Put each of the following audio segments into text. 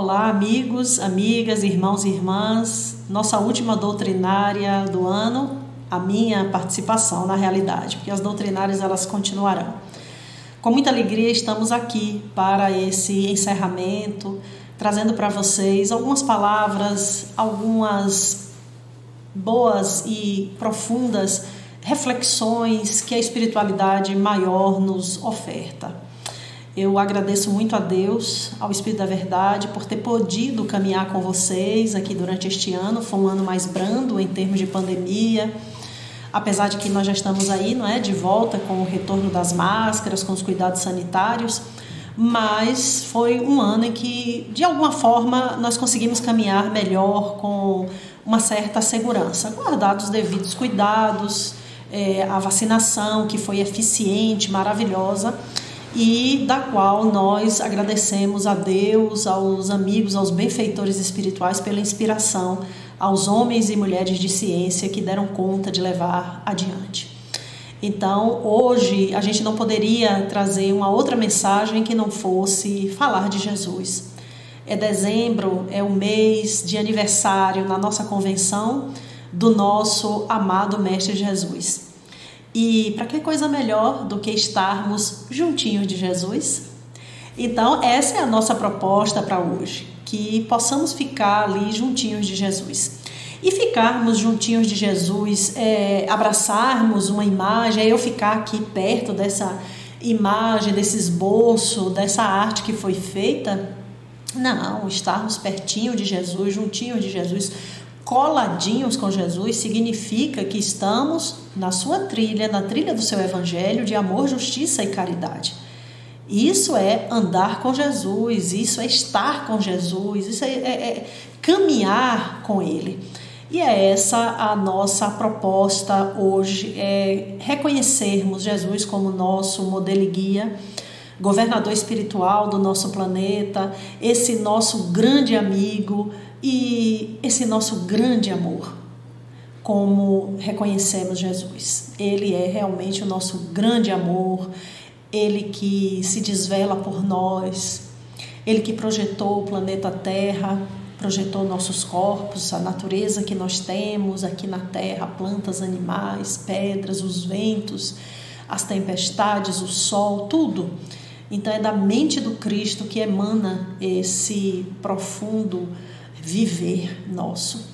Olá, amigos, amigas, irmãos e irmãs. Nossa última doutrinária do ano, a minha participação na realidade, porque as doutrinárias elas continuarão. Com muita alegria estamos aqui para esse encerramento, trazendo para vocês algumas palavras, algumas boas e profundas reflexões que a espiritualidade maior nos oferta. Eu agradeço muito a Deus, ao Espírito da Verdade, por ter podido caminhar com vocês aqui durante este ano. Foi um ano mais brando em termos de pandemia, apesar de que nós já estamos aí, não é, de volta com o retorno das máscaras, com os cuidados sanitários, mas foi um ano em que, de alguma forma, nós conseguimos caminhar melhor, com uma certa segurança, guardados os devidos cuidados, a vacinação que foi eficiente, maravilhosa, e da qual nós agradecemos a Deus, aos amigos, aos benfeitores espirituais pela inspiração, aos homens e mulheres de ciência que deram conta de levar adiante. Então, hoje a gente não poderia trazer uma outra mensagem que não fosse falar de Jesus. Dezembro, é o mês de aniversário na nossa convenção do nosso amado Mestre Jesus. E para que coisa melhor do que estarmos juntinhos de Jesus? Então, essa é a nossa proposta para hoje, que possamos ficar ali juntinhos de Jesus. E ficarmos juntinhos de Jesus, abraçarmos uma imagem, eu ficar aqui perto dessa imagem, desse esboço, dessa arte que foi feita. Não, estarmos pertinho de Jesus, juntinhos de Jesus, coladinhos com Jesus, significa que estamos na sua trilha, na trilha do seu evangelho de amor, justiça e caridade. Isso é andar com Jesus, isso é estar com Jesus, isso é caminhar com Ele. E é essa a nossa proposta hoje, é reconhecermos Jesus como nosso modelo e guia, governador espiritual do nosso planeta, esse nosso grande amigo e esse nosso grande amor. Como reconhecemos Jesus, Ele é realmente o nosso grande amor, Ele que se desvela por nós, Ele que projetou o planeta Terra, projetou nossos corpos, a natureza que nós temos aqui na Terra, plantas, animais, pedras, os ventos, as tempestades, o sol, tudo. Então é da mente do Cristo que emana esse profundo viver nosso.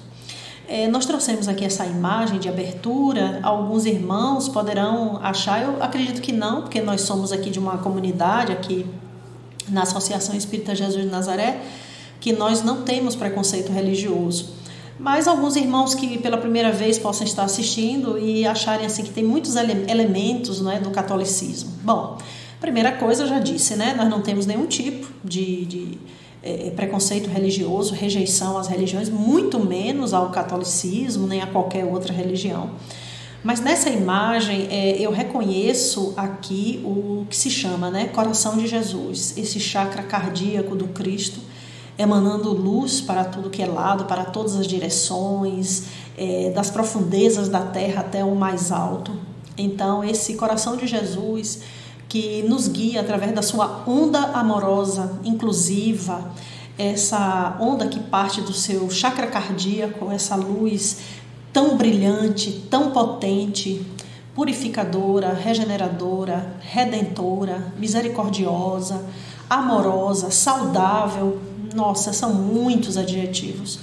Nós trouxemos aqui essa imagem de abertura. Alguns irmãos poderão achar, eu acredito que não, porque nós somos aqui de uma comunidade, aqui na Associação Espírita Jesus de Nazaré, que nós não temos preconceito religioso. Mas alguns irmãos que pela primeira vez possam estar assistindo e acharem assim que tem muitos elementos, não é, do catolicismo. Bom, primeira coisa, eu já disse, né? Nós não temos nenhum tipo de preconceito religioso, rejeição às religiões, muito menos ao catolicismo, nem a qualquer outra religião. Mas nessa imagem eu reconheço aqui o que se chama, né, coração de Jesus, esse chakra cardíaco do Cristo, emanando luz para tudo que é lado, para todas as direções, das profundezas da terra até o mais alto. Então esse coração de Jesus que nos guia através da sua onda amorosa, inclusiva, essa onda que parte do seu chakra cardíaco, essa luz tão brilhante, tão potente, purificadora, regeneradora, redentora, misericordiosa, amorosa, saudável. Nossa, são muitos adjetivos.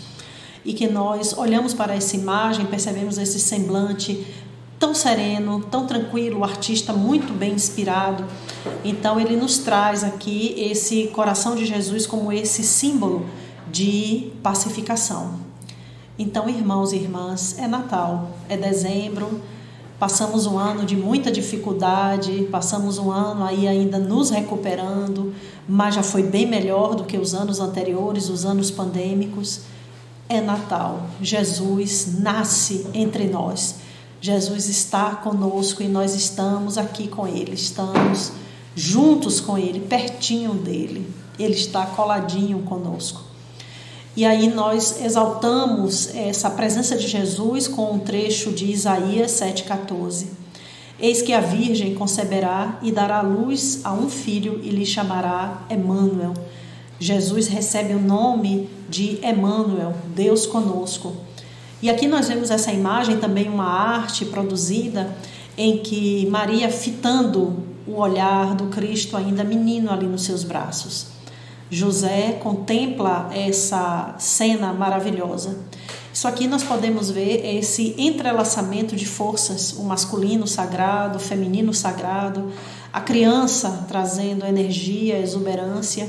E que nós olhamos para essa imagem, percebemos esse semblante tão sereno, tão tranquilo, o artista muito bem inspirado. Então ele nos traz aqui esse coração de Jesus como esse símbolo de pacificação. Então, irmãos e irmãs, é Natal, é dezembro, passamos um ano de muita dificuldade, passamos um ano aí ainda nos recuperando, mas já foi bem melhor do que os anos anteriores, os anos pandêmicos. É Natal, Jesus nasce entre nós. Jesus está conosco e nós estamos aqui com Ele, estamos juntos com Ele, pertinho dEle, Ele está coladinho conosco. E aí nós exaltamos essa presença de Jesus com um trecho de Isaías 7,14. Eis que a Virgem conceberá e dará luz a um filho e lhe chamará Emmanuel. Jesus recebe o nome de Emmanuel, Deus conosco. E aqui nós vemos essa imagem, também uma arte produzida, em que Maria fitando o olhar do Cristo ainda menino ali nos seus braços. José contempla essa cena maravilhosa. Isso aqui nós podemos ver esse entrelaçamento de forças, o masculino sagrado, o feminino sagrado, a criança trazendo energia, exuberância,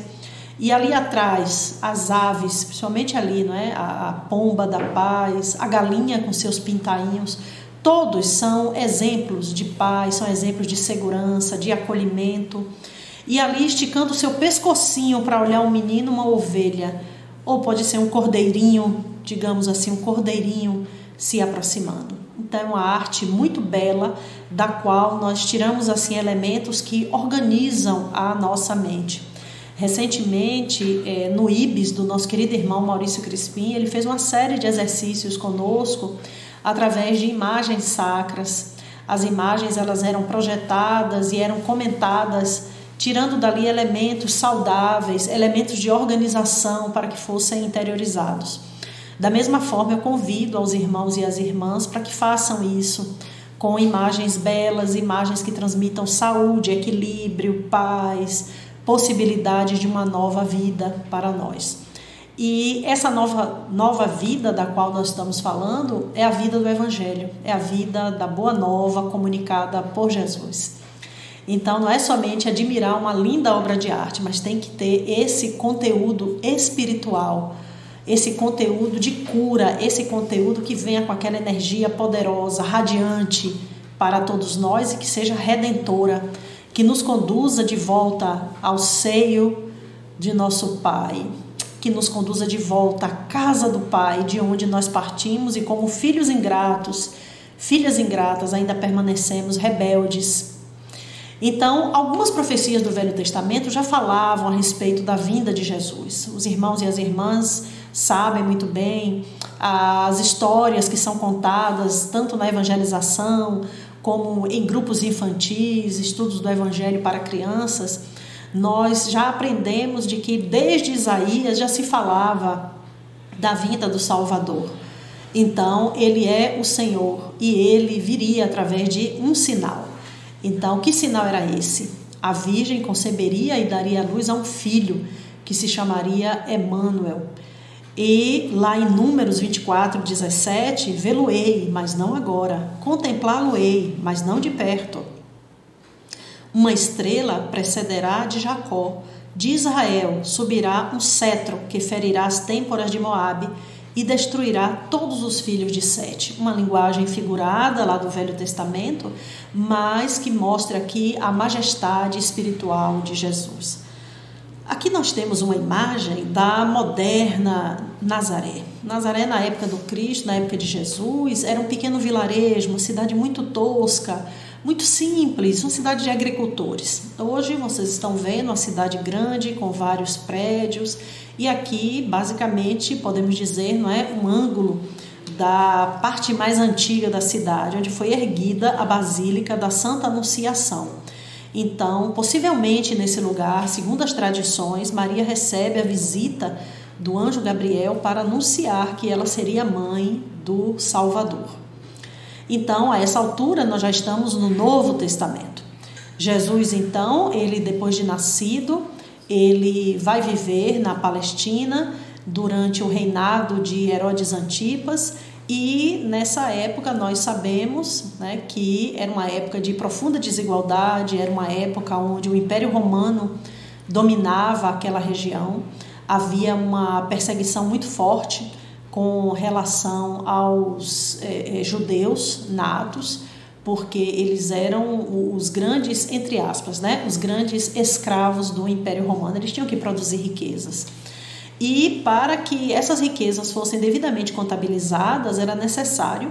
e ali atrás as aves, principalmente ali, não é? A pomba da paz, a galinha com seus pintainhos, todos são exemplos de paz, são exemplos de segurança, de acolhimento. E ali esticando o seu pescocinho para olhar um menino, uma ovelha, ou pode ser um cordeirinho, digamos assim, um cordeirinho se aproximando. Então é uma arte muito bela, da qual nós tiramos assim elementos que organizam a nossa mente. Recentemente, no IBES do nosso querido irmão Maurício Crispim, ele fez uma série de exercícios conosco através de imagens sacras. As imagens elas eram projetadas e eram comentadas, tirando dali elementos saudáveis, elementos de organização para que fossem interiorizados. Da mesma forma, eu convido aos irmãos e às irmãs para que façam isso, com imagens belas, imagens que transmitam saúde, equilíbrio, paz, possibilidade de uma nova vida para nós. E essa nova vida da qual nós estamos falando é a vida do Evangelho, é a vida da Boa Nova comunicada por Jesus. Então não é somente admirar uma linda obra de arte, mas tem que ter esse conteúdo espiritual, esse conteúdo de cura, esse conteúdo que venha com aquela energia poderosa, radiante para todos nós e que seja redentora, que nos conduza de volta ao seio de nosso Pai, que nos conduza de volta à casa do Pai, de onde nós partimos e como filhos ingratos, filhas ingratas, ainda permanecemos rebeldes. Então, algumas profecias do Velho Testamento já falavam a respeito da vinda de Jesus. Os irmãos e as irmãs sabem muito bem as histórias que são contadas tanto na evangelização como em grupos infantis, estudos do Evangelho para crianças. Nós já aprendemos de que desde Isaías já se falava da vinda do Salvador. Então, ele é o Senhor e ele viria através de um sinal. Então, que sinal era esse? A Virgem conceberia e daria à luz a um filho que se chamaria Emmanuel. E lá em Números 24:17, vê-lo-ei, mas não agora, contemplá-lo-ei, mas não de perto. Uma estrela precederá de Jacó, de Israel subirá um cetro que ferirá as têmporas de Moabe e destruirá todos os filhos de Sete. Uma linguagem figurada lá do Velho Testamento, mas que mostra aqui a majestade espiritual de Jesus. Aqui nós temos uma imagem da moderna Nazaré. Nazaré, na época do Cristo, na época de Jesus, era um pequeno vilarejo, uma cidade muito tosca, muito simples, uma cidade de agricultores. Hoje vocês estão vendo uma cidade grande, com vários prédios, e aqui, basicamente, podemos dizer, não é, um ângulo da parte mais antiga da cidade, onde foi erguida a Basílica da Santa Anunciação. Então, possivelmente nesse lugar, segundo as tradições, Maria recebe a visita do anjo Gabriel para anunciar que ela seria mãe do Salvador. Então, a essa altura, nós já estamos no Novo Testamento. Jesus, então, ele depois de nascido, ele vai viver na Palestina durante o reinado de Herodes Antipas. E nessa época nós sabemos, né, que era uma época de profunda desigualdade, era uma época onde o Império Romano dominava aquela região. Havia uma perseguição muito forte com relação aos judeus natos, porque eles eram os grandes, entre aspas, né, os grandes escravos do Império Romano. Eles tinham que produzir riquezas. E para que essas riquezas fossem devidamente contabilizadas, era necessário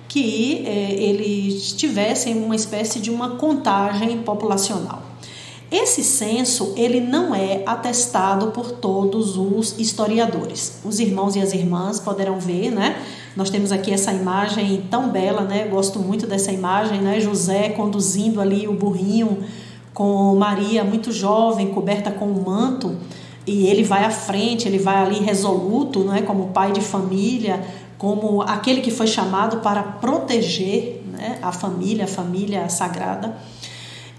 que eles tivessem uma espécie de uma contagem populacional. Esse censo, ele não é atestado por todos os historiadores. Os irmãos e as irmãs poderão ver, né? Nós temos aqui essa imagem tão bela, né? Eu gosto muito dessa imagem, né? José conduzindo ali o burrinho com Maria muito jovem, coberta com um manto. E ele vai à frente, ele vai ali resoluto, né, como pai de família, como aquele que foi chamado para proteger, né, a família sagrada.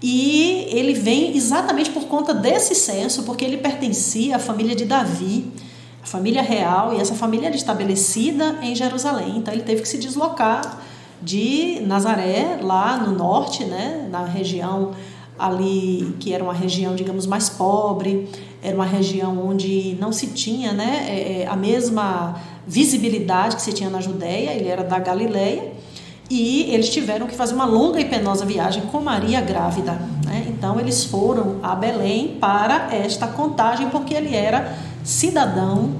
E ele vem exatamente por conta desse senso, porque ele pertencia à família de Davi, a família real, e essa família era estabelecida em Jerusalém. Então ele teve que se deslocar de Nazaré, lá no norte, né, na região ali, que era uma região, digamos, mais pobre, era uma região onde não se tinha, né, a mesma visibilidade que se tinha na Judéia. Ele era da Galileia, e eles tiveram que fazer uma longa e penosa viagem com Maria grávida, né? Então eles foram a Belém para esta contagem, porque ele era cidadão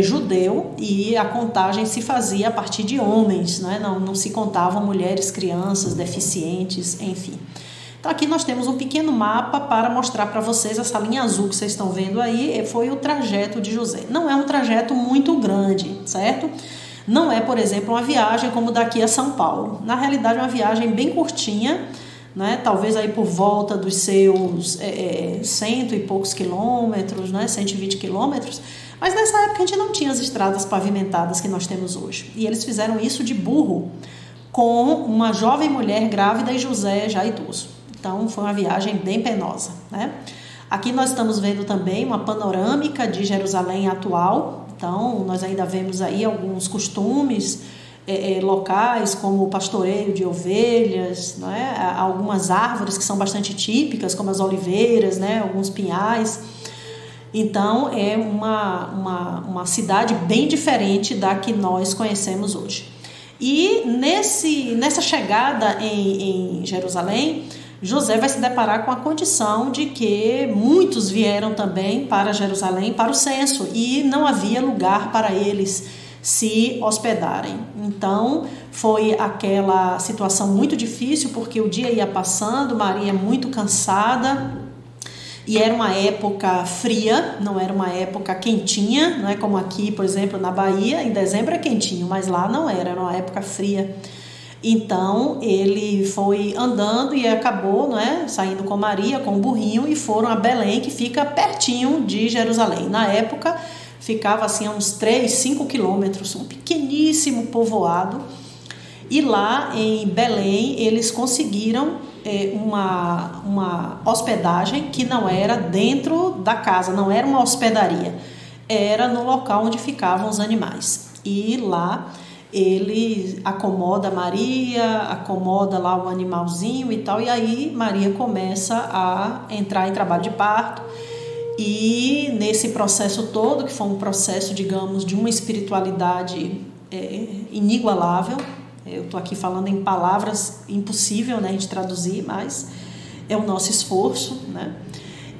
judeu, e a contagem se fazia a partir de homens, né? Não se contavam mulheres, crianças, deficientes, enfim. Então aqui nós temos um pequeno mapa para mostrar para vocês. Essa linha azul que vocês estão vendo aí foi o trajeto de José. Não é um trajeto muito grande, certo? Não é, por exemplo, uma viagem como daqui a São Paulo. Na realidade é uma viagem bem curtinha, né? Talvez aí por volta dos seus 100 e poucos quilômetros, né? 120 quilômetros. Mas nessa época a gente não tinha as estradas pavimentadas que nós temos hoje. E eles fizeram isso de burro, com uma jovem mulher grávida e José já idoso. Então foi uma viagem bem penosa, né? Aqui nós estamos vendo também uma panorâmica de Jerusalém atual. Então nós ainda vemos aí alguns costumes locais, como o pastoreio de ovelhas, né? Algumas árvores que são bastante típicas, como as oliveiras, né? Alguns pinhais. Então é uma cidade bem diferente da que nós conhecemos hoje. E nessa chegada em Jerusalém, José vai se deparar com a condição de que muitos vieram também para Jerusalém para o censo, e não havia lugar para eles se hospedarem. Então foi aquela situação muito difícil, porque o dia ia passando, Maria muito cansada, e era uma época fria, não era uma época quentinha, não é como aqui, por exemplo, na Bahia, em dezembro é quentinho, mas lá não era uma época fria. Então ele foi andando e acabou, saindo com Maria, com o burrinho, e foram a Belém, que fica pertinho de Jerusalém. Na época ficava assim a uns 3, 5 quilômetros, um pequeníssimo povoado. E lá em Belém eles conseguiram uma hospedagem que não era dentro da casa, não era uma hospedaria, era no local onde ficavam os animais. E lá ele acomoda Maria, acomoda lá o animalzinho e tal, e aí Maria começa a entrar em trabalho de parto. E nesse processo todo, que foi um processo, digamos, de uma espiritualidade inigualável, eu estou aqui falando em palavras impossível, né, de traduzir, mas é o nosso esforço, né?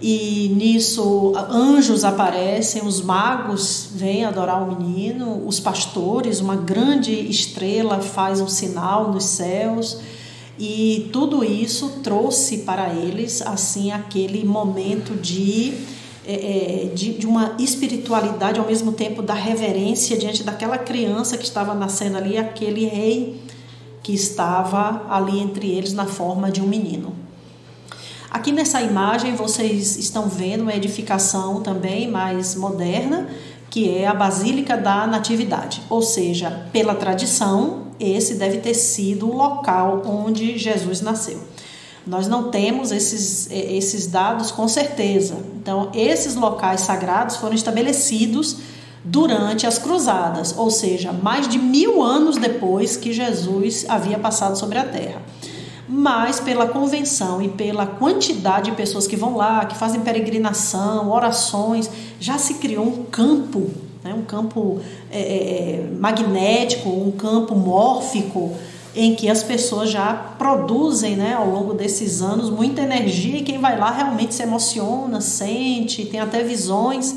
E nisso anjos aparecem, os magos vêm adorar o menino, os pastores, uma grande estrela faz um sinal nos céus, e tudo isso trouxe para eles assim aquele momento de uma espiritualidade, ao mesmo tempo da reverência diante daquela criança que estava nascendo ali, aquele rei que estava ali entre eles na forma de um menino. Aqui nessa imagem vocês estão vendo uma edificação também mais moderna, que é a Basílica da Natividade, ou seja, pela tradição, esse deve ter sido o local onde Jesus nasceu. Nós não temos esses dados com certeza. Então, esses locais sagrados foram estabelecidos durante as cruzadas, ou seja, mais de 1000 anos depois que Jesus havia passado sobre a terra. Mas pela convenção e pela quantidade de pessoas que vão lá, que fazem peregrinação, orações, já se criou um campo, né? Um campo magnético, um campo mórfico, em que as pessoas já produzem, né, ao longo desses anos, muita energia, e quem vai lá realmente se emociona, sente, tem até visões,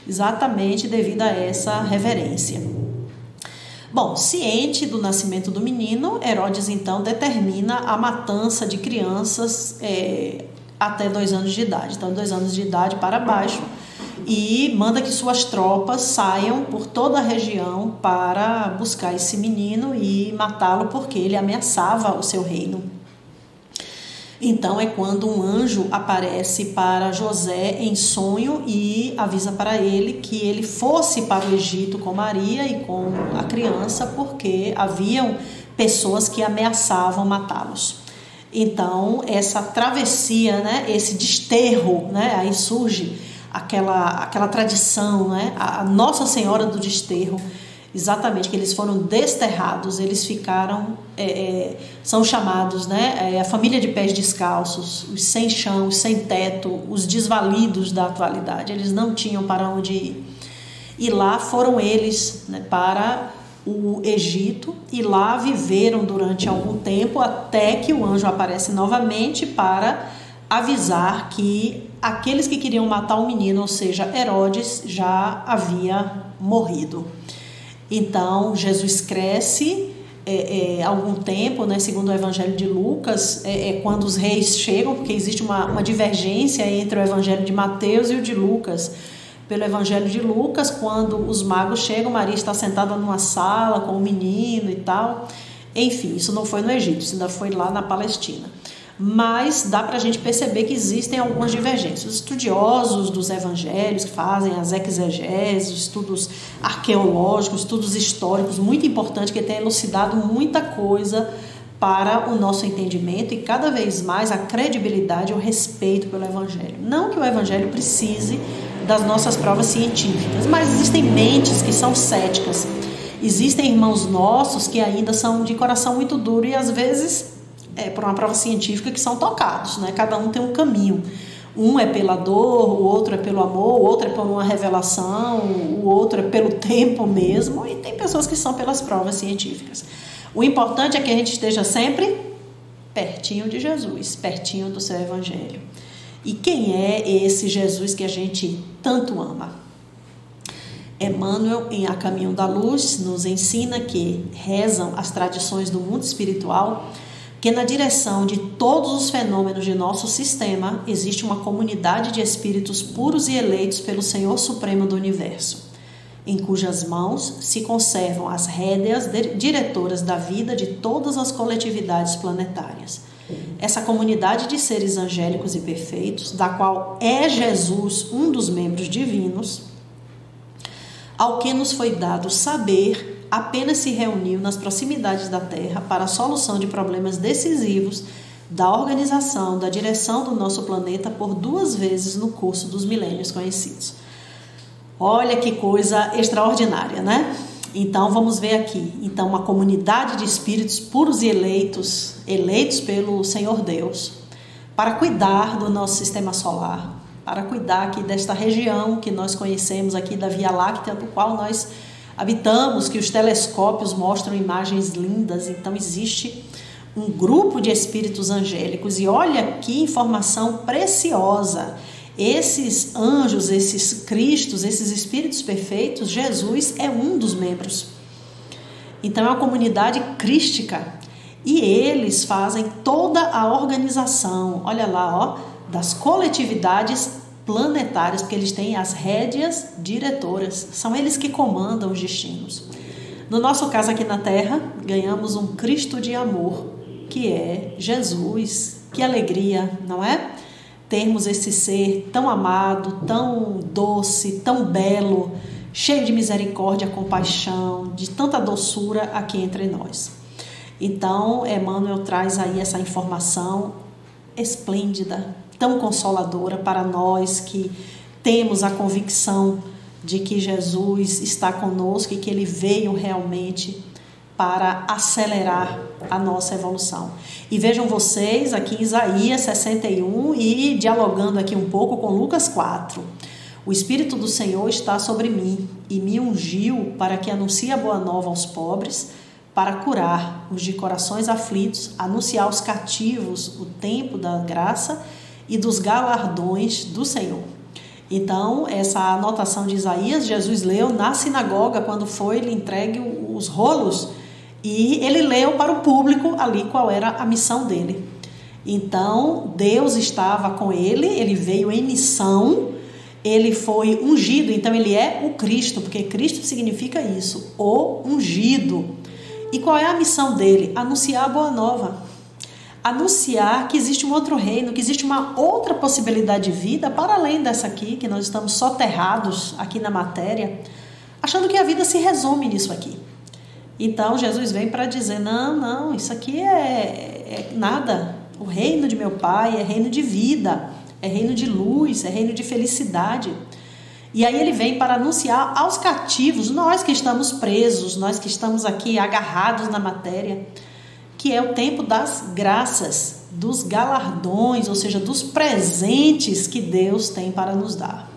exatamente devido a essa reverência. Bom, ciente do nascimento do menino, Herodes então determina a matança de crianças até 2 anos de idade, então 2 anos de idade para baixo, e manda que suas tropas saiam por toda a região para buscar esse menino e matá-lo, porque ele ameaçava o seu reino. Então é quando um anjo aparece para José em sonho e avisa para ele que ele fosse para o Egito com Maria e com a criança, porque haviam pessoas que ameaçavam matá-los. Então essa travessia, né, esse desterro, né, aí surge aquela tradição, né, a Nossa Senhora do Desterro, exatamente, que eles foram desterrados, eles ficaram, são chamados, né, a família de pés descalços, os sem chão, os sem teto, os desvalidos da atualidade. Eles não tinham para onde ir. E lá foram eles, né, para o Egito, e lá viveram durante algum tempo até que o anjo aparece novamente para avisar que aqueles que queriam matar o menino, ou seja, Herodes, já havia morrido. Então Jesus cresce algum tempo, né, segundo o Evangelho de Lucas, quando os reis chegam, porque existe uma divergência entre o Evangelho de Mateus e o de Lucas. Pelo Evangelho de Lucas, quando os magos chegam, Maria está sentada numa sala com o menino e tal. Enfim, isso não foi no Egito, isso ainda foi lá na Palestina. Mas dá para a gente perceber que existem algumas divergências. Os estudiosos dos evangelhos que fazem as exegeses, estudos arqueológicos, estudos históricos, muito importante, que tem elucidado muita coisa para o nosso entendimento e cada vez mais a credibilidade e o respeito pelo evangelho. Não que o evangelho precise das nossas provas científicas, mas existem mentes que são céticas. Existem irmãos nossos que ainda são de coração muito duro e às vezes por uma prova científica que são tocados, né? Cada um tem um caminho. Um é pela dor, o outro é pelo amor, o outro é por uma revelação, o outro é pelo tempo mesmo, e tem pessoas que são pelas provas científicas. O importante é que a gente esteja sempre pertinho de Jesus, pertinho do seu evangelho. E quem é esse Jesus que a gente tanto ama? Emmanuel, em A Caminho da Luz, nos ensina que rezam as tradições do mundo espiritual que na direção de todos os fenômenos de nosso sistema existe uma comunidade de espíritos puros e eleitos pelo Senhor Supremo do Universo, em cujas mãos se conservam as rédeas diretoras da vida de todas as coletividades planetárias. Essa comunidade de seres angélicos e perfeitos, da qual é Jesus um dos membros divinos, ao que nos foi dado saber, apenas se reuniu nas proximidades da Terra para a solução de problemas decisivos da organização, da direção do nosso planeta por 2 vezes no curso dos milênios conhecidos. Olha que coisa extraordinária, né? Então vamos ver aqui. Então, uma comunidade de espíritos puros e eleitos pelo Senhor Deus, para cuidar do nosso sistema solar, para cuidar aqui desta região que nós conhecemos aqui da Via Láctea, do qual nós habitamos, que os telescópios mostram imagens lindas. Então existe um grupo de espíritos angélicos e olha que informação preciosa. Esses anjos, esses cristos, esses espíritos perfeitos, Jesus é um dos membros. Então é uma comunidade crística e eles fazem toda a organização, olha lá, ó, das coletividades planetárias, porque eles têm as rédeas diretoras, são eles que comandam os destinos. No nosso caso aqui na Terra, ganhamos um Cristo de amor, que é Jesus. Que alegria, não é? Termos esse ser tão amado, tão doce, tão belo, cheio de misericórdia, compaixão, de tanta doçura aqui entre nós. Então, Emmanuel traz aí essa informação esplêndida, tão consoladora para nós que temos a convicção de que Jesus está conosco e que Ele veio realmente para acelerar a nossa evolução. E vejam vocês aqui em Isaías 61 e dialogando aqui um pouco com Lucas 4. O Espírito do Senhor está sobre mim e me ungiu para que anuncie a boa nova aos pobres, para curar os de corações aflitos, anunciar aos cativos o tempo da graça e dos galardões do Senhor. Então, essa anotação de Isaías, Jesus leu na sinagoga quando foi-lhe entregue os rolos e ele leu para o público ali qual era a missão dele. Então, Deus estava com ele, ele veio em missão, ele foi ungido, então ele é o Cristo, porque Cristo significa isso, o ungido. E qual é a missão dele? Anunciar a boa nova. anunciar que existe um outro reino, que existe uma outra possibilidade de vida para além dessa aqui, que nós estamos soterrados aqui na matéria, achando que a vida se resume nisso aqui. Então Jesus vem para dizer, não, isso aqui é nada. O reino de meu Pai é reino de vida, é reino de luz, é reino de felicidade. E aí ele vem para anunciar aos cativos, nós que estamos presos, nós que estamos aqui agarrados na matéria, que é o tempo das graças, dos galardões, ou seja, dos presentes que Deus tem para nos dar.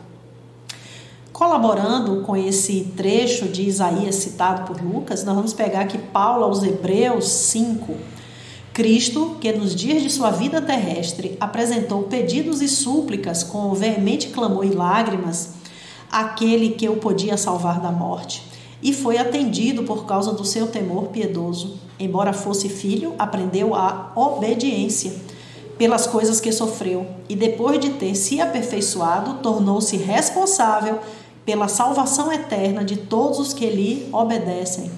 Colaborando com esse trecho de Isaías citado por Lucas, nós vamos pegar aqui Paulo aos Hebreus 5. Cristo, que nos dias de sua vida terrestre apresentou pedidos e súplicas com veemente clamor e lágrimas, aquele que o podia salvar da morte, e foi atendido por causa do seu temor piedoso. Embora fosse filho, aprendeu a obediência pelas coisas que sofreu, e depois de ter se aperfeiçoado, tornou-se responsável pela salvação eterna de todos os que lhe obedecem,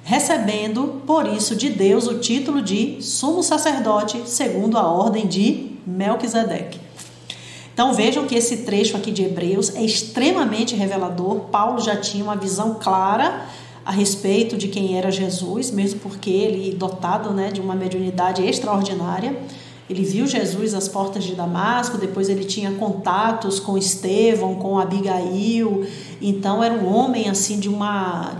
recebendo, por isso, de Deus o título de sumo sacerdote segundo a ordem de Melquisedeque. Então vejam que esse trecho aqui de Hebreus é extremamente revelador. Paulo já tinha uma visão clara a respeito de quem era Jesus, mesmo porque ele, dotado, de uma mediunidade extraordinária, ele viu Jesus às portas de Damasco, depois ele tinha contatos com Estevão, com Abigail, então era um homem assim de uma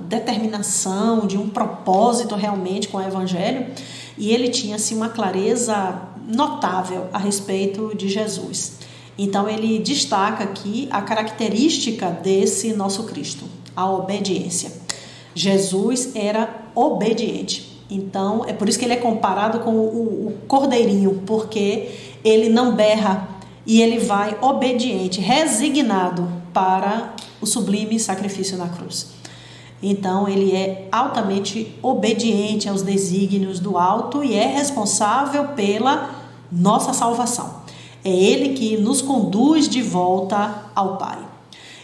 determinação, de um propósito realmente com o Evangelho, e ele tinha assim uma clareza notável a respeito de Jesus. Então ele destaca aqui a característica desse nosso Cristo, a obediência. Jesus era obediente. Então é por isso que ele é comparado com o cordeirinho, porque ele não berra e ele vai obediente, resignado para o sublime sacrifício na cruz. Então ele é altamente obediente aos desígnios do alto e é responsável pela nossa salvação. É ele que nos conduz de volta ao Pai.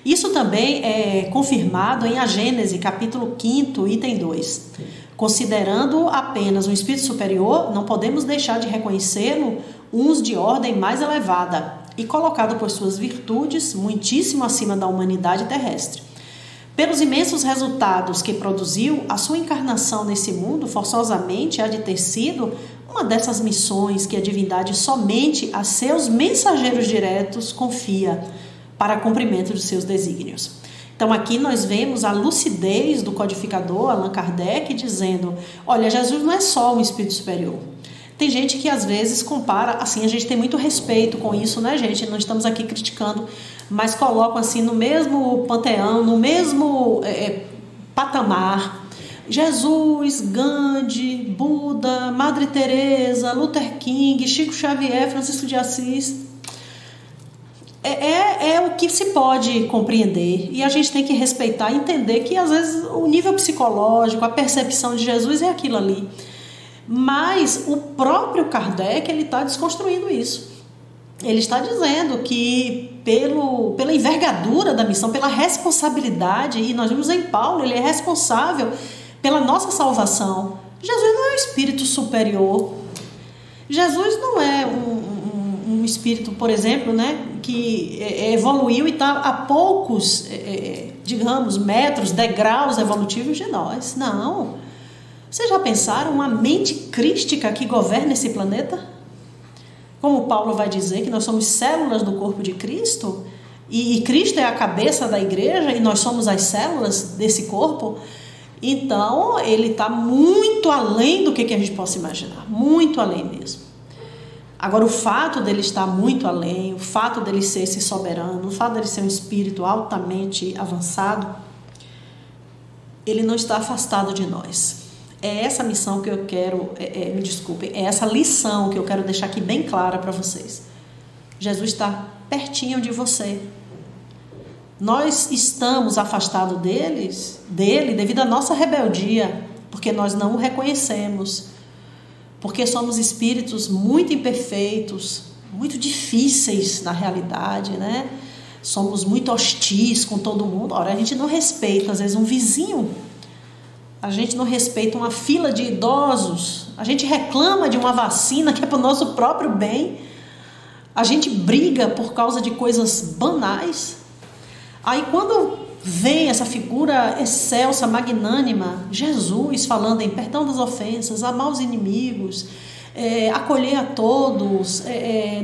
Isso também é confirmado em A Gênese, capítulo 5, item 2. Considerando apenas um espírito superior, não podemos deixar de reconhecê-lo uns de ordem mais elevada e colocado por suas virtudes muitíssimo acima da humanidade terrestre. Pelos imensos resultados que produziu, a sua encarnação nesse mundo forçosamente há de ter sido uma dessas missões que a divindade somente a seus mensageiros diretos confia para cumprimento de seus desígnios. Então aqui nós vemos a lucidez do codificador Allan Kardec dizendo, olha, Jesus não é só um espírito superior. Tem gente que às vezes compara, assim, a gente tem muito respeito com isso, né, gente? Não estamos aqui criticando, mas colocam assim no mesmo panteão, no mesmo patamar, Jesus, Gandhi, Buda, Madre Teresa, Luther King, Chico Xavier, Francisco de Assis. É o que se pode compreender e a gente tem que respeitar e entender que às vezes o nível psicológico, a percepção de Jesus é aquilo ali. Mas o próprio Kardec ele está desconstruindo isso. Ele está dizendo que pela envergadura da missão, pela responsabilidade, e nós vimos em Paulo, ele é responsável pela nossa salvação. Jesus não é um espírito superior. Jesus não é um espírito, por exemplo, que evoluiu e está a poucos, digamos, metros, degraus evolutivos de nós. Não. Vocês já pensaram uma mente crística que governa esse planeta? Como Paulo vai dizer que nós somos células do corpo de Cristo e Cristo é a cabeça da igreja e nós somos as células desse corpo. Então ele está muito além do que a gente possa imaginar, muito além mesmo. Agora o fato dele estar muito além, o fato dele ser esse soberano, o fato dele ser um espírito altamente avançado, ele não está afastado de nós. É essa missão que eu quero, me desculpem, é essa lição que eu quero deixar aqui bem clara para vocês. Jesus está pertinho de você. Nós estamos afastados dele devido à nossa rebeldia, porque nós não o reconhecemos, porque somos espíritos muito imperfeitos, muito difíceis na realidade, Somos muito hostis com todo mundo. Ora, a gente não respeita, às vezes, um vizinho. A gente não respeita uma fila de idosos. A gente reclama de uma vacina que é para o nosso próprio bem. A gente briga por causa de coisas banais. Aí quando vem essa figura excelsa, magnânima, Jesus falando em perdão das ofensas, amar os inimigos, acolher a todos,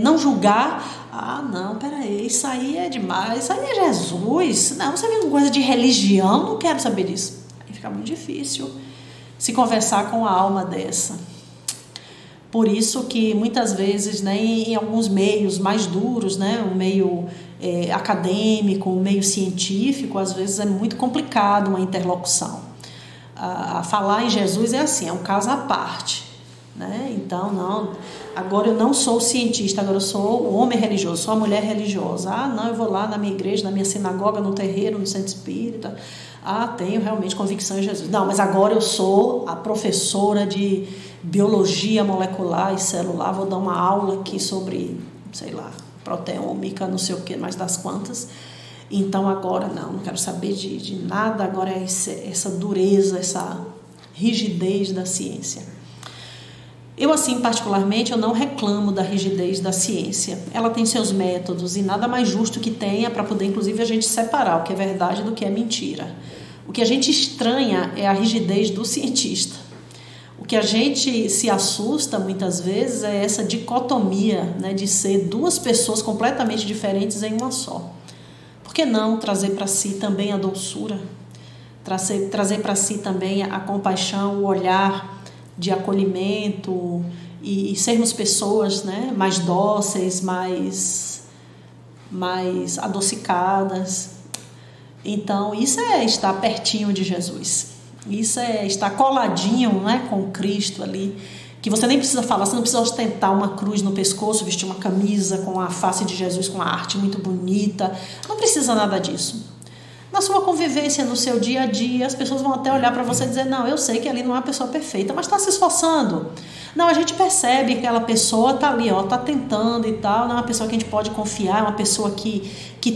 não julgar. Ah, não, peraí, isso aí é demais, isso aí é Jesus. Não, você vê uma coisa de religião, não quero saber disso. Aí fica muito difícil se conversar com a alma dessa. Por isso que muitas vezes, né, em alguns meios mais duros, né, um meio acadêmico, um meio científico, às vezes é muito complicado uma interlocução. Falar em Jesus é assim, é um caso à parte, né? Então, não, agora eu não sou cientista, agora eu sou o homem religioso, sou a mulher religiosa. Ah, não, eu vou lá na minha igreja, na minha sinagoga, no terreiro, no centro espírita. Ah, tenho realmente convicção em Jesus. Não, mas agora eu sou a professora de biologia molecular e celular, vou dar uma aula aqui sobre, sei lá, proteômica, não sei o que, mais das quantas. Então agora não quero saber de nada, agora é essa dureza, essa rigidez da ciência. Eu, assim, particularmente, eu não reclamo da rigidez da ciência. Ela tem seus métodos e nada mais justo que tenha para poder, inclusive, a gente separar o que é verdade do que é mentira. O que a gente estranha é a rigidez do cientista. O que a gente se assusta, muitas vezes, é essa dicotomia, né, de ser duas pessoas completamente diferentes em uma só. Por que não trazer para si também a doçura? Trazer para si também a compaixão, o olhar de acolhimento e sermos pessoas, né, mais dóceis, mais adocicadas. Então, isso é estar pertinho de Jesus. Isso é estar coladinho, né, com Cristo ali, que você nem precisa falar, você não precisa ostentar uma cruz no pescoço, vestir uma camisa com a face de Jesus, com uma arte muito bonita. Não precisa nada disso. Na sua convivência, no seu dia a dia, as pessoas vão até olhar para você e dizer, não, eu sei que ali não é uma pessoa perfeita, mas está se esforçando. Não, a gente percebe que aquela pessoa está ali, está tentando e tal, não é uma pessoa que a gente pode confiar, é uma pessoa que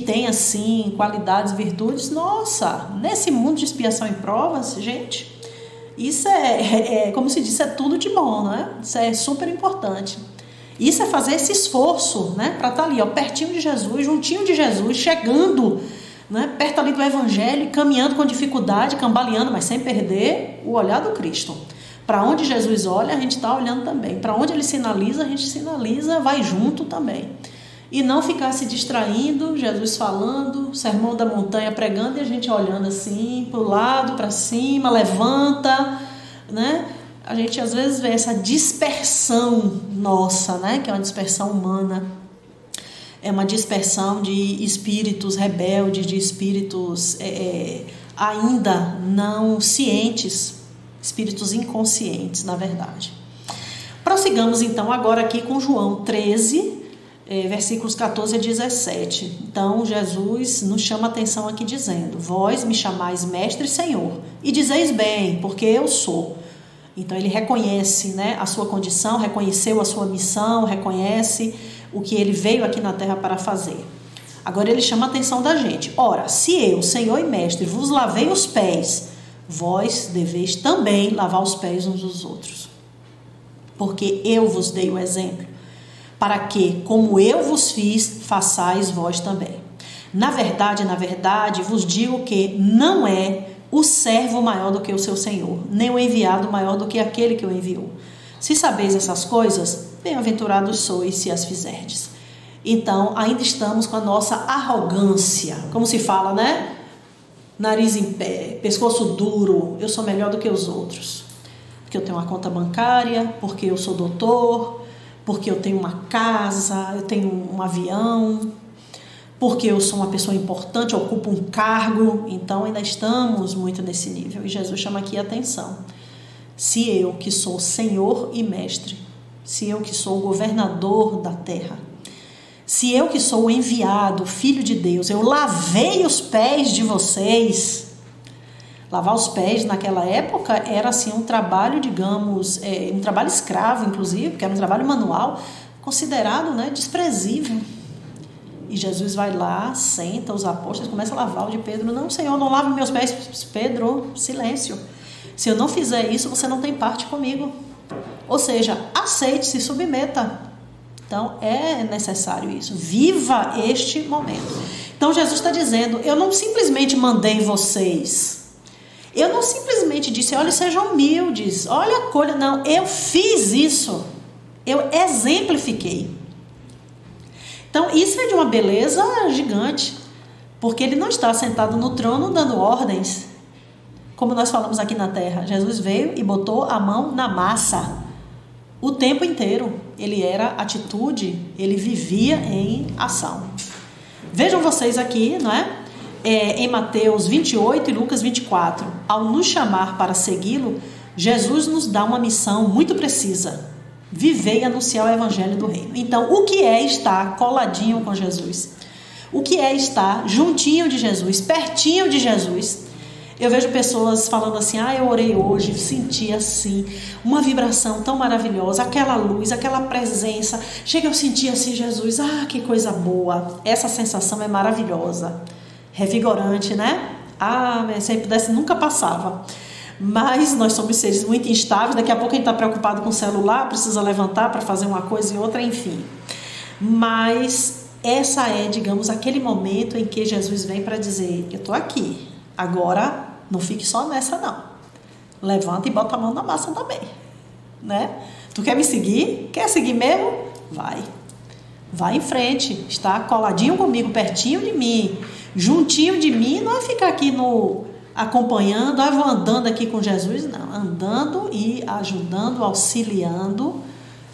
tem, assim, qualidades, virtudes. Nossa, nesse mundo de expiação e provas, gente, isso como se diz, é tudo de bom, não é? Isso é super importante. Isso é fazer esse esforço, né, para estar ali, pertinho de Jesus, juntinho de Jesus, chegando, né, perto ali do Evangelho, caminhando com dificuldade, cambaleando, mas sem perder o olhar do Cristo. Para onde Jesus olha, a gente está olhando também. Para onde ele sinaliza, a gente sinaliza, vai junto também. E não ficar se distraindo, Jesus falando, sermão da montanha pregando, e a gente olhando assim, para o lado, para cima, levanta, né? A gente às vezes vê essa dispersão nossa, né, que é uma dispersão humana. É uma dispersão de espíritos rebeldes, de espíritos ainda não cientes, espíritos inconscientes, na verdade. Prossigamos então agora aqui com João 13, versículos 14 a 17. Então Jesus nos chama a atenção aqui dizendo, vós me chamais mestre e senhor, e dizeis bem, porque eu sou. Então ele reconhece, né, a sua condição, reconheceu a sua missão, reconhece o que ele veio aqui na terra para fazer. Agora ele chama a atenção da gente. Ora, se eu, Senhor e Mestre, vos lavei os pés, vós deveis também lavar os pés uns dos outros. Porque eu vos dei o exemplo, para que, como eu vos fiz, façais vós também. Na verdade, vos digo que não é o servo maior do que o seu Senhor, nem o enviado maior do que aquele que o enviou. Se sabeis essas coisas, bem-aventurados sois se as fizerdes. Então, ainda estamos com a nossa arrogância, como se fala, né? Nariz em pé, pescoço duro, eu sou melhor do que os outros. Porque eu tenho uma conta bancária, porque eu sou doutor, porque eu tenho uma casa, eu tenho um avião, porque eu sou uma pessoa importante, eu ocupo um cargo. Então, ainda estamos muito nesse nível. E Jesus chama aqui a atenção. Se eu, que sou Senhor e Mestre, se eu que sou o governador da terra, se eu que sou o enviado, Filho de Deus, eu lavei os pés de vocês. Lavar os pés naquela época era assim um trabalho, digamos, um trabalho escravo, inclusive, porque era um trabalho manual, considerado, né, desprezível. E Jesus vai lá, senta os apóstolos, começa a lavar o de Pedro. Não, Senhor, não lave meus pés. Pedro, silêncio. Se eu não fizer isso, você não tem parte comigo. Ou seja, aceite, se submeta. Então, é necessário isso. Viva este momento. Então, Jesus está dizendo, eu não simplesmente mandei vocês. Eu não simplesmente disse, olha, sejam humildes, olha, acolha. Não, eu fiz isso. Eu exemplifiquei. Então, isso é de uma beleza gigante. Porque ele não está sentado no trono dando ordens. Como nós falamos aqui na terra. Jesus veio e botou a mão na massa. O tempo inteiro. Ele era atitude, ele vivia em ação. Vejam vocês aqui, não é? Em Mateus 28 e Lucas 24. Ao nos chamar para segui-lo, Jesus nos dá uma missão muito precisa. Viver e anunciar o evangelho do reino. Então, o que é estar coladinho com Jesus? O que é estar juntinho de Jesus, pertinho de Jesus? Eu vejo pessoas falando assim, eu orei hoje, senti assim, uma vibração tão maravilhosa, aquela luz, aquela presença. Chega, eu senti assim, Jesus, que coisa boa. Essa sensação é maravilhosa, revigorante, né? Se eu pudesse, nunca passava. Mas nós somos seres muito instáveis, daqui a pouco a gente está preocupado com o celular, precisa levantar para fazer uma coisa e outra, enfim. Mas essa é, digamos, aquele momento em que Jesus vem para dizer, eu estou aqui, agora não fique só nessa não. Levanta e bota a mão na massa também, né? Tu quer me seguir? Quer seguir mesmo? Vai em frente, está coladinho comigo, pertinho de mim, juntinho de mim, não é ficar aqui acompanhando, vou andando aqui com Jesus, não, andando e ajudando, auxiliando,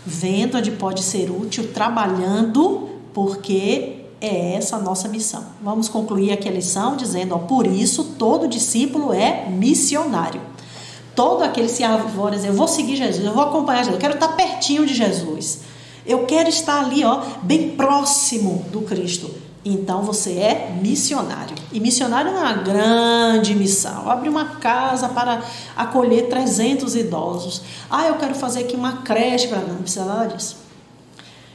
vendo onde pode ser útil, trabalhando, porque é essa a nossa missão. Vamos concluir aqui a lição dizendo, por isso todo discípulo é missionário. Todo aquele se for dizer, eu vou seguir Jesus, eu vou acompanhar Jesus, eu quero estar pertinho de Jesus, eu quero estar ali, bem próximo do Cristo. Então você é missionário. E missionário é uma grande missão. Abrir uma casa para acolher 300 idosos. Eu quero fazer aqui uma creche para não precisa nada disso.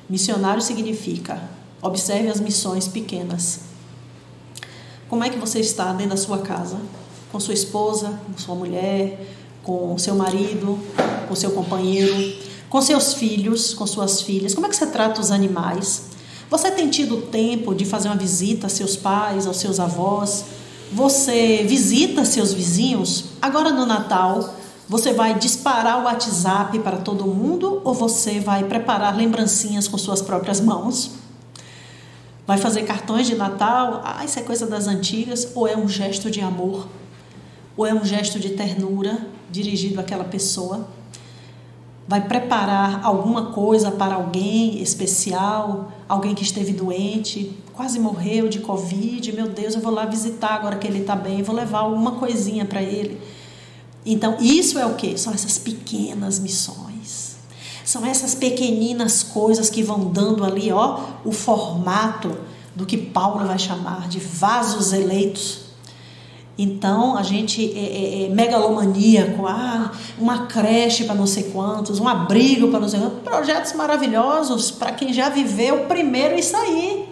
Missionário significa, observe as missões pequenas. Como é que você está dentro da sua casa? Com sua esposa, com sua mulher, com seu marido, com seu companheiro, com seus filhos, com suas filhas. Como é que você trata os animais? Você tem tido tempo de fazer uma visita a seus pais, aos seus avós? Você visita seus vizinhos? Agora no Natal, você vai disparar o WhatsApp para todo mundo ou você vai preparar lembrancinhas com suas próprias mãos? Vai fazer cartões de Natal? Isso é coisa das antigas. Ou é um gesto de amor? Ou é um gesto de ternura dirigido àquela pessoa? Vai preparar alguma coisa para alguém especial, alguém que esteve doente, quase morreu de Covid, meu Deus, eu vou lá visitar agora que ele está bem, vou levar alguma coisinha para ele. Então, isso é o quê? São essas pequenas missões. São essas pequeninas coisas que vão dando ali, o formato do que Paulo vai chamar de vasos eleitos. Então, a gente é megalomaníaco, uma creche para não sei quantos, um abrigo para não sei quantos, projetos maravilhosos para quem já viveu primeiro isso aí.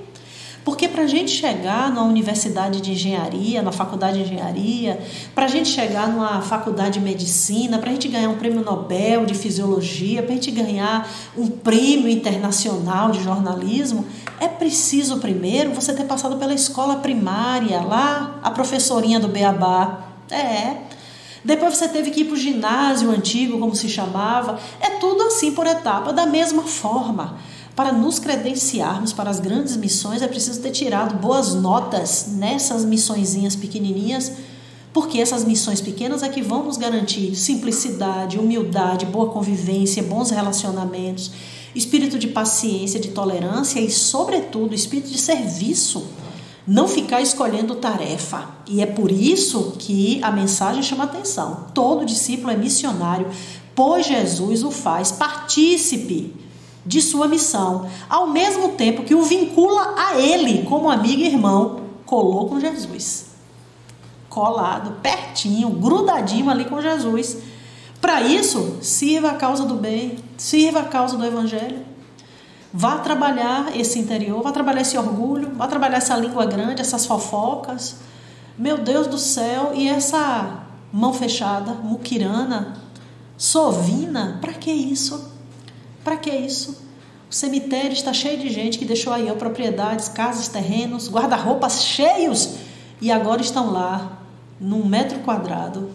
Porque para a gente chegar numa universidade de engenharia, na faculdade de engenharia, para a gente chegar numa faculdade de medicina, para a gente ganhar um prêmio Nobel de fisiologia, para a gente ganhar um prêmio internacional de jornalismo, é preciso primeiro você ter passado pela escola primária, lá a professorinha do beabá. Depois você teve que ir para o ginásio antigo, como se chamava. É tudo assim por etapa, da mesma forma. Para nos credenciarmos para as grandes missões, é preciso ter tirado boas notas nessas missõezinhas pequenininhas, porque essas missões pequenas é que vão nos garantir simplicidade, humildade, boa convivência, bons relacionamentos, espírito de paciência, de tolerância e, sobretudo, espírito de serviço. Não ficar escolhendo tarefa. E é por isso que a mensagem chama atenção. Todo discípulo é missionário, pois Jesus o faz partícipe de sua missão, ao mesmo tempo que o vincula a ele como amigo e irmão, colou com Jesus, colado, pertinho, grudadinho ali com Jesus. Para isso, sirva a causa do bem, sirva a causa do evangelho, vá trabalhar esse interior, vá trabalhar esse orgulho, vá trabalhar essa língua grande, essas fofocas, meu Deus do céu, e essa mão fechada, muquirana, sovina. Para que isso? Para que isso? O cemitério está cheio de gente que deixou aí propriedades, casas, terrenos, guarda-roupas cheios e agora estão lá, num metro quadrado,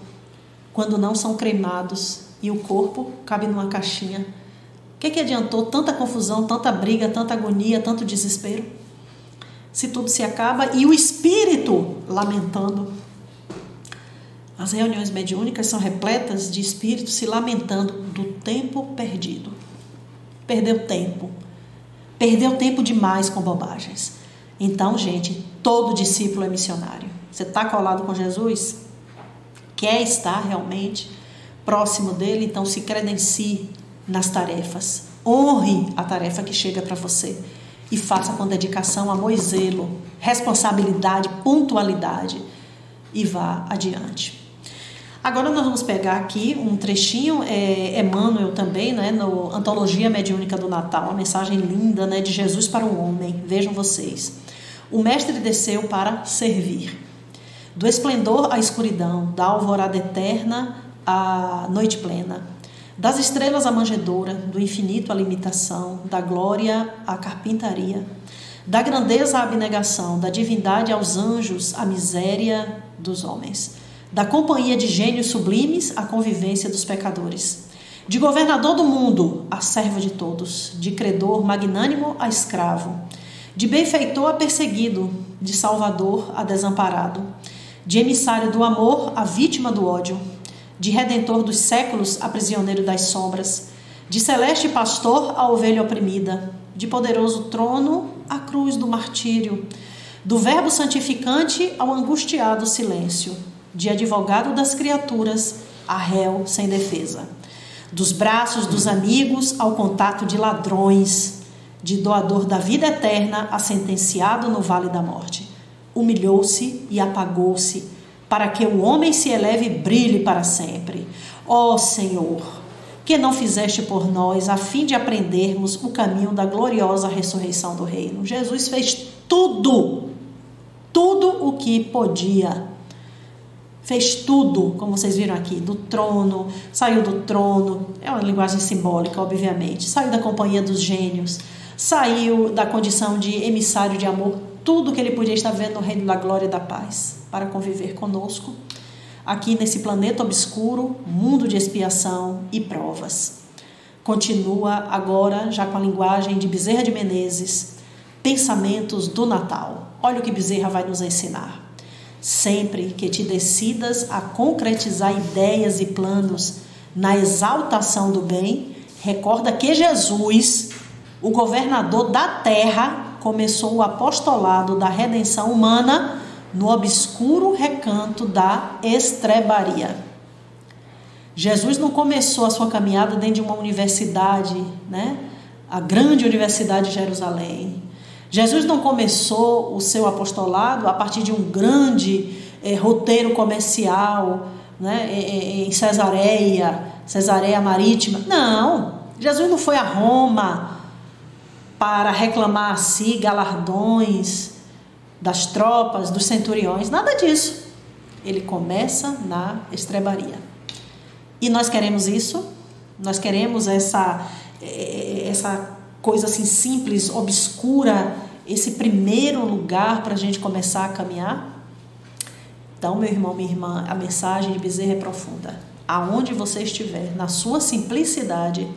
quando não são cremados e o corpo cabe numa caixinha. O que adiantou tanta confusão, tanta briga, tanta agonia, tanto desespero? Se tudo se acaba e o espírito lamentando. As reuniões mediúnicas são repletas de espíritos se lamentando do tempo perdido. Perdeu tempo demais com bobagens. Então, gente, todo discípulo é missionário. Você está colado com Jesus? Quer estar realmente próximo dele? Então se credencie nas tarefas. Honre a tarefa que chega para você e faça com dedicação, amor e zelo, responsabilidade, pontualidade e vá adiante. Agora nós vamos pegar aqui um trechinho, Emmanuel também, né, no Antologia Mediúnica do Natal, uma mensagem linda, né, de Jesus para o homem. Vejam vocês. O mestre desceu para servir. Do esplendor à escuridão, da alvorada eterna à noite plena, das estrelas à manjedoura, do infinito à limitação, da glória à carpintaria, da grandeza à abnegação, da divindade aos anjos, à miséria dos homens, da companhia de gênios sublimes à convivência dos pecadores, de governador do mundo a servo de todos, de credor magnânimo a escravo, de benfeitor a perseguido, de salvador a desamparado, de emissário do amor a vítima do ódio, de redentor dos séculos a prisioneiro das sombras, de celeste pastor a ovelha oprimida, de poderoso trono à cruz do martírio, do verbo santificante ao angustiado silêncio, de advogado das criaturas a réu sem defesa, dos braços dos amigos ao contato de ladrões, de doador da vida eterna a sentenciado no vale da morte. Humilhou-se e apagou-se, para que o homem se eleve e brilhe para sempre. Ó Senhor, que não fizeste por nós, a fim de aprendermos o caminho da gloriosa ressurreição do reino. Jesus fez tudo o que podia. Fez tudo, como vocês viram aqui, do trono, saiu do trono, é uma linguagem simbólica, obviamente, saiu da companhia dos gênios, saiu da condição de emissário de amor, tudo que ele podia estar vendo no reino da glória e da paz, para conviver conosco, aqui nesse planeta obscuro, mundo de expiação e provas. Continua agora, já com a linguagem de Bezerra de Menezes, pensamentos do Natal. Olha o que Bezerra vai nos ensinar. Sempre que te decidas a concretizar ideias e planos na exaltação do bem, recorda que Jesus, o governador da terra, começou o apostolado da redenção humana no obscuro recanto da estrebaria. Jesus não começou a sua caminhada dentro de uma universidade, né? A grande universidade de Jerusalém. Jesus não começou o seu apostolado a partir de um grande roteiro comercial, né? Em Cesareia Marítima. Não, Jesus não foi a Roma para reclamar a si galardões das tropas, dos centuriões, nada disso. Ele começa na estrebaria. E nós queremos isso? Nós queremos essa coisa assim simples, obscura, esse primeiro lugar para a gente começar a caminhar? Então, meu irmão, minha irmã, a mensagem de Bezerra é profunda. Aonde você estiver, na sua simplicidade,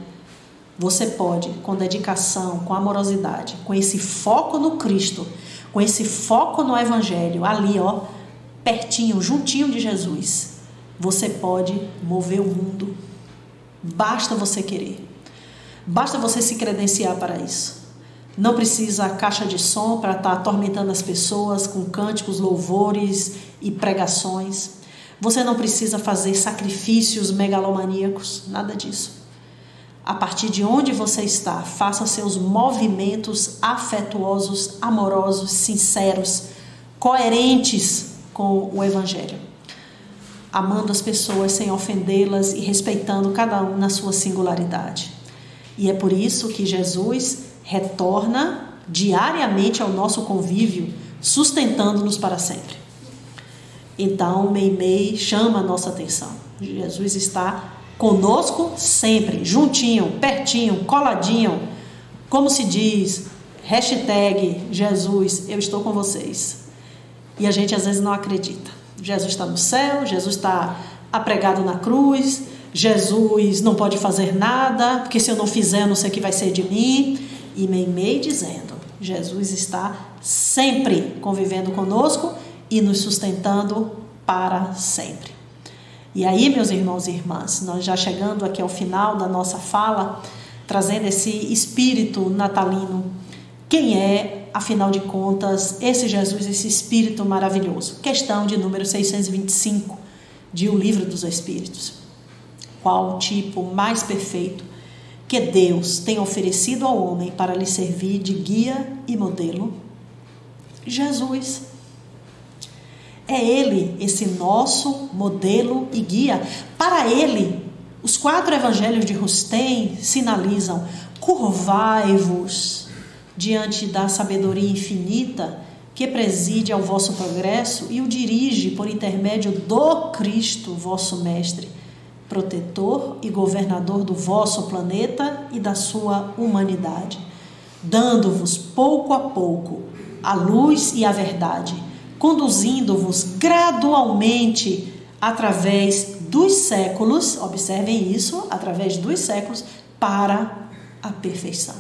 você pode, com dedicação, com amorosidade, com esse foco no Cristo, com esse foco no Evangelho, ali, ó, pertinho, juntinho de Jesus, você pode mover o mundo. Basta você querer. Basta você se credenciar para isso. Não precisa caixa de som para estar atormentando as pessoas com cânticos, louvores e pregações. Você não precisa fazer sacrifícios megalomaníacos, nada disso. A partir de onde você está, faça seus movimentos afetuosos, amorosos, sinceros, coerentes com o Evangelho. Amando as pessoas sem ofendê-las e respeitando cada um na sua singularidade. E é por isso que Jesus retorna diariamente ao nosso convívio, sustentando-nos para sempre. Então, Meimei chama a nossa atenção. Jesus está conosco sempre, juntinho, pertinho, coladinho. Como se diz, hashtag Jesus, eu estou com vocês. E a gente às vezes não acredita. Jesus está no céu, Jesus está apregado na cruz, Jesus não pode fazer nada, porque se eu não fizer, eu não sei o que vai ser de mim. E Meimei dizendo, Jesus está sempre convivendo conosco e nos sustentando para sempre. E aí, meus irmãos e irmãs, nós já chegando aqui ao final da nossa fala, trazendo esse espírito natalino. Quem é, afinal de contas, esse Jesus, esse espírito maravilhoso? Questão de número 625 de O Livro dos Espíritos. Qual o tipo mais perfeito que Deus tem oferecido ao homem para lhe servir de guia e modelo? Jesus. É Ele, esse nosso modelo e guia. Para Ele, os 4 evangelhos de Rustem sinalizam: curvai-vos diante da sabedoria infinita que preside ao vosso progresso e o dirige por intermédio do Cristo, vosso Mestre, protetor e governador do vosso planeta e da sua humanidade, dando-vos pouco a pouco a luz e a verdade, conduzindo-vos gradualmente através dos séculos, observem isso, através dos séculos, para a perfeição.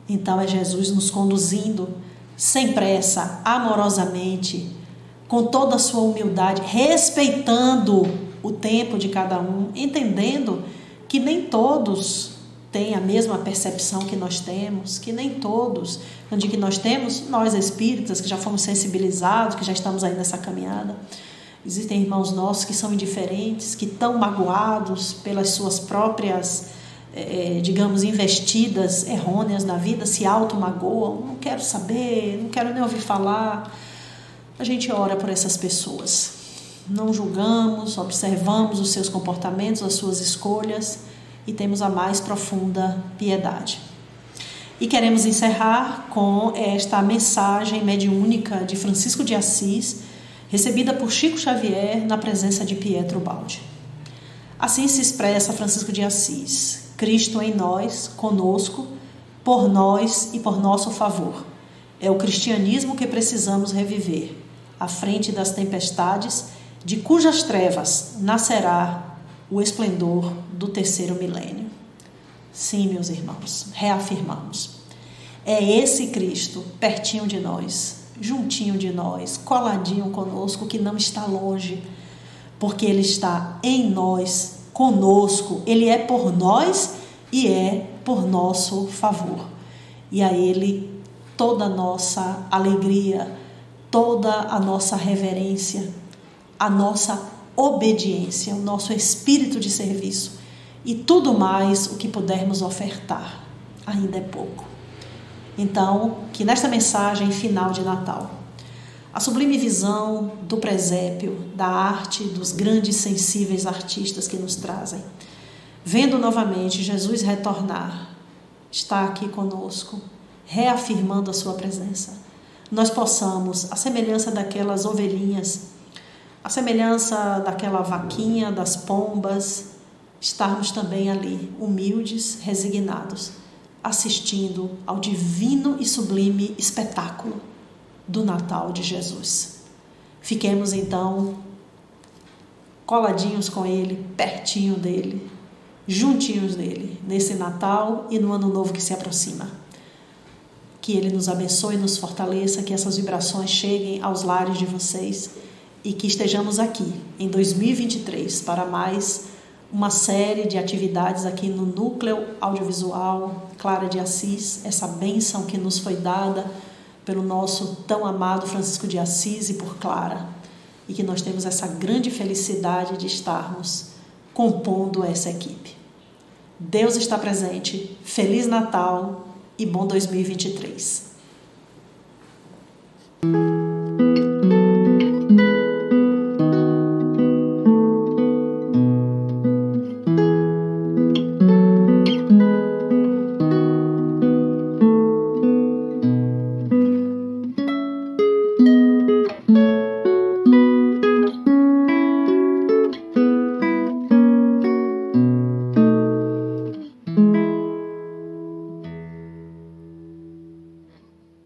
Então é Jesus nos conduzindo sem pressa, amorosamente, com toda a sua humildade, respeitando o tempo de cada um, entendendo que nem todos têm a mesma percepção que nós temos, que nem todos, onde que nós temos, nós espíritas, que já fomos sensibilizados, que já estamos aí nessa caminhada, existem irmãos nossos que são indiferentes, que estão magoados pelas suas próprias, digamos, investidas errôneas na vida, se auto-magoam, não quero saber, não quero nem ouvir falar. A gente ora por essas pessoas, não julgamos, observamos os seus comportamentos, as suas escolhas e temos a mais profunda piedade. E queremos encerrar com esta mensagem mediúnica de Francisco de Assis, recebida por Chico Xavier na presença de Pietro Baldi. Assim se expressa Francisco de Assis: Cristo em nós, conosco, por nós e por nosso favor. É o cristianismo que precisamos reviver, à frente das tempestades, de cujas trevas nascerá o esplendor do 3º milênio. Sim, meus irmãos, reafirmamos. É esse Cristo pertinho de nós, juntinho de nós, coladinho conosco, que não está longe, porque Ele está em nós, conosco. Ele é por nós e é por nosso favor. E a Ele toda a nossa alegria, toda a nossa reverência, a nossa obediência, o nosso espírito de serviço e tudo mais o que pudermos ofertar. Ainda é pouco. Então, que nesta mensagem final de Natal, a sublime visão do presépio, da arte, dos grandes sensíveis artistas que nos trazem, vendo novamente Jesus retornar, está aqui conosco, reafirmando a sua presença, nós possamos, à semelhança daquelas ovelhinhas, à semelhança daquela vaquinha, das pombas, estarmos também ali, humildes, resignados, assistindo ao divino e sublime espetáculo do Natal de Jesus. Fiquemos então coladinhos com Ele, pertinho dEle, juntinhos dEle, nesse Natal e no Ano Novo que se aproxima. Que Ele nos abençoe e nos fortaleça, que essas vibrações cheguem aos lares de vocês e que estejamos aqui em 2023 para mais uma série de atividades aqui no Núcleo Audiovisual Clara de Assis, essa bênção que nos foi dada pelo nosso tão amado Francisco de Assis e por Clara, e que nós temos essa grande felicidade de estarmos compondo essa equipe. Deus está presente, Feliz Natal e bom 2023.